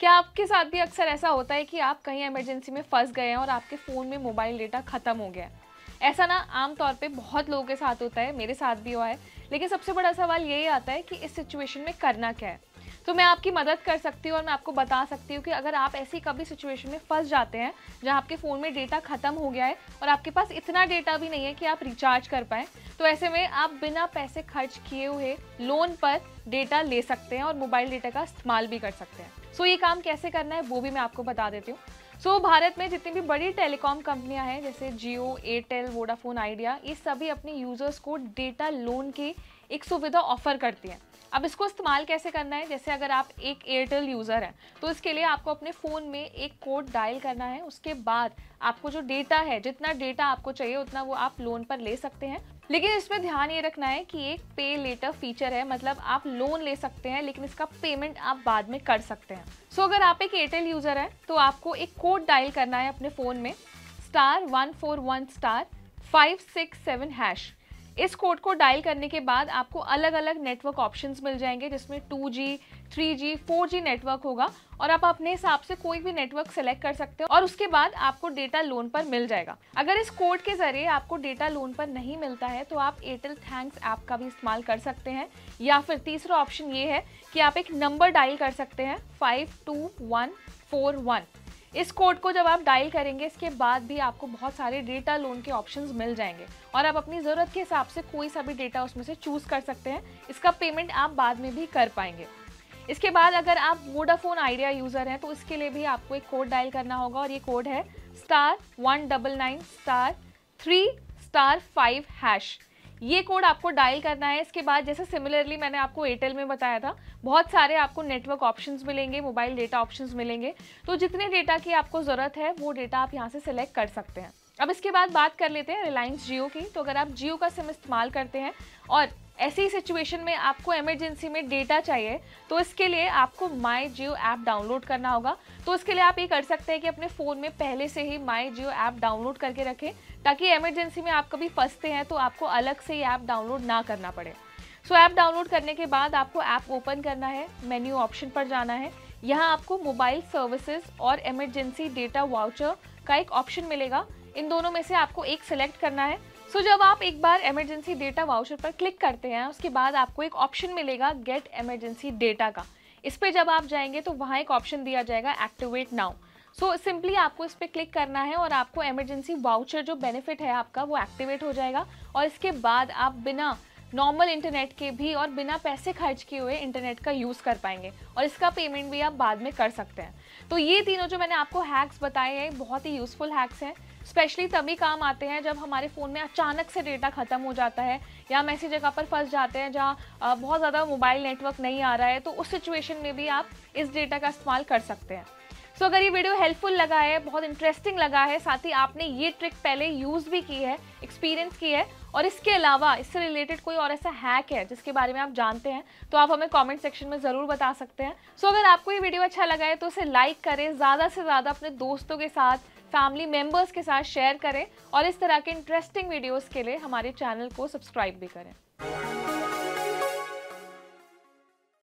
क्या आपके साथ भी अक्सर ऐसा होता है कि आप कहीं इमरजेंसी में फंस गए हैं और आपके फ़ोन में मोबाइल डेटा ख़त्म हो गया है? ऐसा ना आम तौर पे बहुत लोगों के साथ होता है, मेरे साथ भी हुआ है। लेकिन सबसे बड़ा सवाल यही आता है कि इस सिचुएशन में करना क्या है? तो मैं आपकी मदद कर सकती हूँ और मैं आपको बता सकती हूँ कि अगर आप ऐसी कभी सिचुएशन में फंस जाते हैं जहाँ आपके फ़ोन में डेटा ख़त्म हो गया है और आपके पास इतना डेटा भी नहीं है कि आप रिचार्ज कर पाएँ, तो ऐसे में आप बिना पैसे खर्च किए हुए लोन पर डेटा ले सकते हैं और मोबाइल डेटा का इस्तेमाल भी कर सकते हैं। सो ये काम कैसे करना है वो भी मैं आपको बता देती हूँ। भारत में जितनी भी बड़ी टेलीकॉम कंपनियां हैं जैसे जियो, एयरटेल, वोडाफोन आइडिया, ये सभी अपने यूजर्स को डेटा लोन की एक सुविधा ऑफर करती हैं। अब इसको इस्तेमाल कैसे करना है, जैसे अगर आप एक एयरटेल यूज़र हैं तो इसके लिए आपको अपने फ़ोन में एक कोड डायल करना है। उसके बाद आपको जो डेटा है, जितना डेटा आपको चाहिए उतना वो आप लोन पर ले सकते हैं। लेकिन इसमें ध्यान ये रखना है कि एक पे लेटर फीचर है, मतलब आप लोन ले सकते हैं लेकिन इसका पेमेंट आप बाद में कर सकते हैं। अगर आप एक एयरटेल यूज़र हैं तो आपको एक कोड डायल करना है अपने फ़ोन में, *141*567#। इस कोड को डायल करने के बाद आपको अलग अलग नेटवर्क ऑप्शंस मिल जाएंगे जिसमें 2G, 3G, 4G नेटवर्क होगा और आप अपने हिसाब से कोई भी नेटवर्क सेलेक्ट कर सकते हो और उसके बाद आपको डेटा लोन पर मिल जाएगा। अगर इस कोड के जरिए आपको डेटा लोन पर नहीं मिलता है तो आप एयरटेल थैंक्स ऐप का भी इस्तेमाल कर सकते हैं, या फिर तीसरा ऑप्शन ये है कि आप एक नंबर डायल कर सकते हैं 52141। इस कोड को जब आप डायल करेंगे इसके बाद भी आपको बहुत सारे डेटा लोन के ऑप्शंस मिल जाएंगे और आप अपनी ज़रूरत के हिसाब से कोई सा भी डेटा उसमें से चूज़ कर सकते हैं। इसका पेमेंट आप बाद में भी कर पाएंगे। इसके बाद अगर आप वोडाफोन आइडिया यूज़र हैं तो इसके लिए भी आपको एक कोड डायल करना होगा और ये कोड है *199*3*5#। ये कोड आपको डायल करना है। इसके बाद जैसे सिमिलरली मैंने आपको एयरटेल में बताया था, बहुत सारे आपको नेटवर्क ऑप्शंस मिलेंगे, मोबाइल डेटा ऑप्शंस मिलेंगे। तो जितने डेटा की आपको ज़रूरत है वो डेटा आप यहाँ से सिलेक्ट कर सकते हैं। अब इसके बाद बात कर लेते हैं रिलायंस जियो की। तो अगर आप जियो का सिम इस्तेमाल करते हैं और ऐसी सिचुएशन में आपको इमरजेंसी में डेटा चाहिए तो इसके लिए आपको माई जियो ऐप डाउनलोड करना होगा। तो इसके लिए आप ये कर सकते हैं कि अपने फ़ोन में पहले से ही माई जियो ऐप डाउनलोड करके रखें ताकि इमरजेंसी में आप कभी फंसते हैं तो आपको अलग से ये ऐप डाउनलोड ना करना पड़े। ऐप डाउनलोड करने के बाद आपको ऐप ओपन करना है, मेन्यू ऑप्शन पर जाना है। यहाँ आपको मोबाइल सर्विसेज और इमरजेंसी डेटा वाउचर का एक ऑप्शन मिलेगा। इन दोनों में से आपको एक सिलेक्ट करना है। जब आप एक बार इमरजेंसी डेटा वाउचर पर क्लिक करते हैं उसके बाद आपको एक ऑप्शन मिलेगा गेट इमरजेंसी डेटा का। इस पे जब आप जाएंगे तो वहाँ एक ऑप्शन दिया जाएगा एक्टिवेट नाउ। सिंपली आपको इस पर क्लिक करना है और आपको इमरजेंसी वाउचर जो बेनिफिट है आपका वो एक्टिवेट हो जाएगा और इसके बाद आप बिना नॉर्मल इंटरनेट के भी और बिना पैसे खर्च किए हुए इंटरनेट का यूज़ कर पाएंगे और इसका पेमेंट भी आप बाद में कर सकते हैं। तो ये तीनों जो मैंने आपको हैक्स बताए हैं बहुत ही यूज़फुल हैक्स हैं। स्पेशली तभी काम आते हैं जब हमारे फ़ोन में अचानक से डेटा ख़त्म हो जाता है या हम ऐसी जगह पर फंस जाते हैं जहाँ बहुत ज़्यादा मोबाइल नेटवर्क नहीं आ रहा है, तो उस सिचुएशन में भी आप इस डेटा का इस्तेमाल कर सकते हैं। अगर ये वीडियो हेल्पफुल लगा है, बहुत इंटरेस्टिंग लगा है, साथ ही आपने ये ट्रिक पहले यूज़ भी की है, एक्सपीरियंस की है और इसके अलावा इससे रिलेटेड कोई और ऐसा हैक है जिसके बारे में आप जानते हैं तो आप हमें कमेंट सेक्शन में ज़रूर बता सकते हैं। अगर आपको ये वीडियो अच्छा लगा है तो उसे लाइक करें, ज़्यादा से ज़्यादा अपने दोस्तों के साथ, फैमिली मेम्बर्स के साथ शेयर करें और इस तरह के इंटरेस्टिंग वीडियोज़ के लिए हमारे चैनल को सब्सक्राइब भी करें।